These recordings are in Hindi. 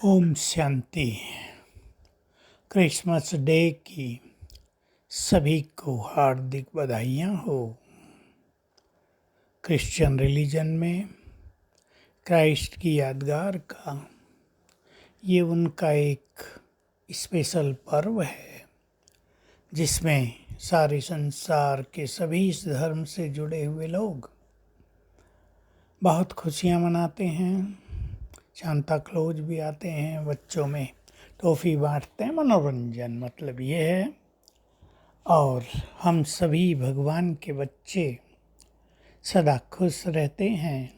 ओम शांति। क्रिसमस डे की सभी को हार्दिक बधाइयाँ हो। क्रिश्चियन रिलीजन में क्राइस्ट की यादगार का ये उनका एक स्पेशल पर्व है जिसमें सारे संसार के सभी इस धर्म से जुड़े हुए लोग बहुत खुशियाँ मनाते हैं। सांता क्लॉज भी आते हैं, बच्चों में टॉफ़ी बांटते हैं, मनोरंजन मतलब ये है। और हम सभी भगवान के बच्चे सदा खुश रहते हैं।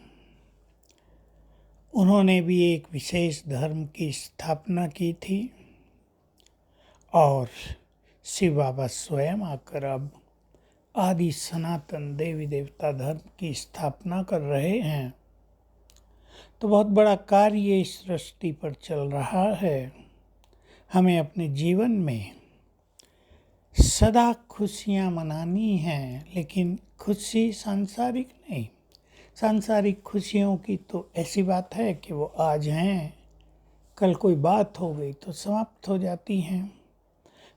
उन्होंने भी एक विशेष धर्म की स्थापना की थी और शिव बाबा स्वयं आकर अब आदि सनातन देवी देवता धर्म की स्थापना कर रहे हैं। तो बहुत बड़ा कार्य इस सृष्टि पर चल रहा है। हमें अपने जीवन में सदा खुशियाँ मनानी हैं, लेकिन खुशी सांसारिक नहीं। सांसारिक खुशियों की तो ऐसी बात है कि वो आज हैं, कल कोई बात हो गई तो समाप्त हो जाती हैं।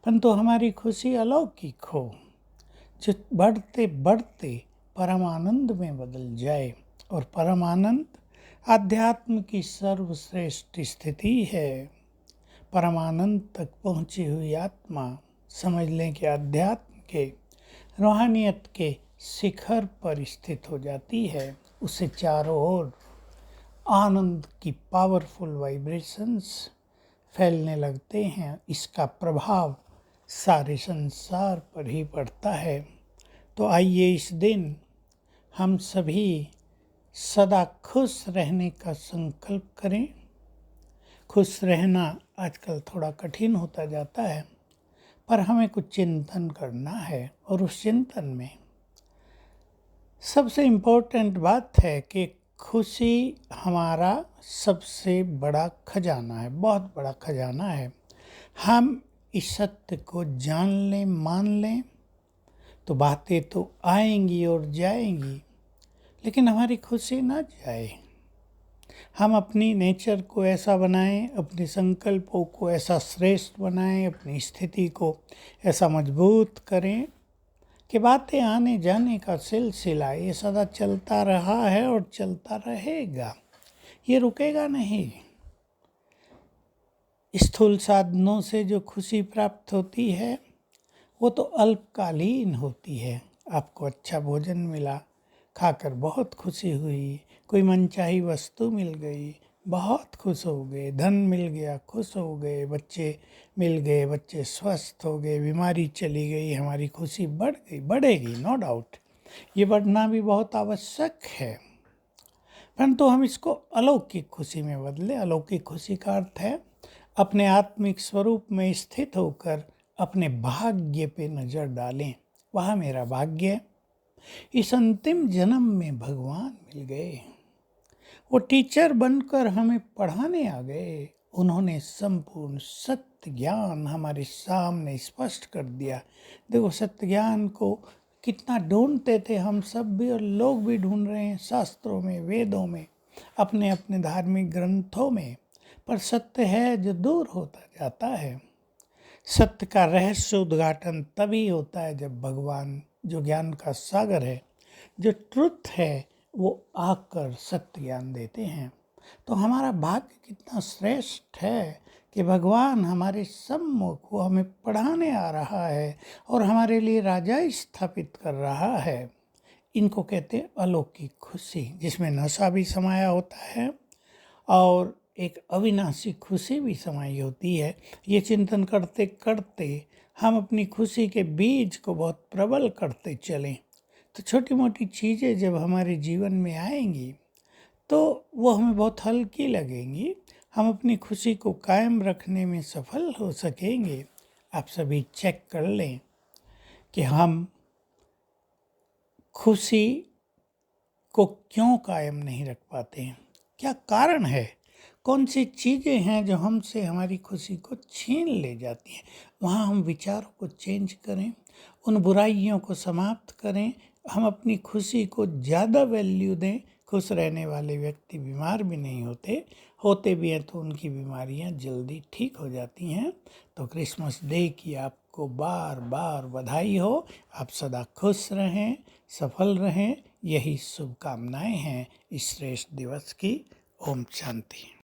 परंतु हमारी खुशी अलौकिक हो, जो बढ़ते बढ़ते परम आनंद में बदल जाए। और परम आनंद आध्यात्म की सर्वश्रेष्ठ स्थिति है। परमानंद तक पहुँची हुई आत्मा समझ लें कि अध्यात्म के रूहानियत के शिखर पर स्थित हो जाती है। उसे चारों ओर आनंद की पावरफुल वाइब्रेशंस फैलने लगते हैं। इसका प्रभाव सारे संसार पर ही पड़ता है। तो आइए इस दिन हम सभी सदा खुश रहने का संकल्प करें। खुश रहना आजकल थोड़ा कठिन होता जाता है, पर हमें कुछ चिंतन करना है। और उस चिंतन में सबसे इम्पोर्टेंट बात है कि खुशी हमारा सबसे बड़ा खजाना है, बहुत बड़ा खजाना है। हम इस सत्य को जान लें, मान लें, तो बातें तो आएंगी और जाएंगी, लेकिन हमारी खुशी ना जाए। हम अपनी नेचर को ऐसा बनाएं, अपने संकल्पों को ऐसा श्रेष्ठ बनाएं, अपनी स्थिति को ऐसा मजबूत करें कि बातें आने जाने का सिलसिला ये सदा चलता रहा है और चलता रहेगा। ये रुकेगा नहीं। स्थूल साधनों से जो खुशी प्राप्त होती है वो तो अल्पकालीन होती है। आपको अच्छा भोजन मिला, खाकर बहुत खुशी हुई, कोई मनचाही वस्तु मिल गई, बहुत खुश हो गए, धन मिल गया, खुश हो गए, बच्चे मिल गए, बच्चे स्वस्थ हो गए, बीमारी चली गई, हमारी खुशी बढ़ गई, बढ़ेगी, नो डाउट। ये बढ़ना भी बहुत आवश्यक है, परंतु हम इसको अलौकिक खुशी में बदले। अलौकिक खुशी का अर्थ है अपने आत्मिक स्वरूप में स्थित होकर अपने भाग्य पे नज़र डालें। वह मेरा भाग्य है। इस अंतिम जन्म में भगवान मिल गए, वो टीचर बनकर हमें पढ़ाने आ गए। उन्होंने संपूर्ण सत्य ज्ञान हमारे सामने स्पष्ट कर दिया। देखो, सत्य ज्ञान को कितना ढूंढते थे हम सब भी, और लोग भी ढूंढ रहे हैं, शास्त्रों में, वेदों में, अपने अपने धार्मिक ग्रंथों में। पर सत्य है जो दूर होता जाता है। सत्य का रहस्य उद्घाटन तभी होता है जब भगवान, जो ज्ञान का सागर है, जो ट्रुथ है, वो आकर सत्य ज्ञान देते हैं। तो हमारा भाग्य कितना श्रेष्ठ है कि भगवान हमारे सम्मुख वो हमें पढ़ाने आ रहा है और हमारे लिए राजा स्थापित कर रहा है। इनको कहते हैं अलौकिक खुशी, जिसमें नशा भी समाया होता है और एक अविनाशी खुशी भी समाई होती है। ये चिंतन करते करते हम अपनी खुशी के बीज को बहुत प्रबल करते चलें, तो छोटी मोटी चीज़ें जब हमारे जीवन में आएंगी तो वो हमें बहुत हल्की लगेंगी। हम अपनी खुशी को कायम रखने में सफल हो सकेंगे। आप सभी चेक कर लें कि हम खुशी को क्यों कायम नहीं रख पाते हैं, क्या कारण है, कौन सी चीज़ें हैं जो हमसे हमारी खुशी को छीन ले जाती हैं। वहाँ हम विचारों को चेंज करें, उन बुराइयों को समाप्त करें, हम अपनी खुशी को ज़्यादा वैल्यू दें, खुश रहने वाले व्यक्ति बीमार भी नहीं होते भी हैं तो उनकी बीमारियां जल्दी ठीक हो जाती हैं। तो क्रिसमस डे की आपको बार बार बधाई हो। आप सदा खुश रहें, सफल रहें, यही शुभकामनाएं हैं इस श्रेष्ठ दिवस की। ओम शांति।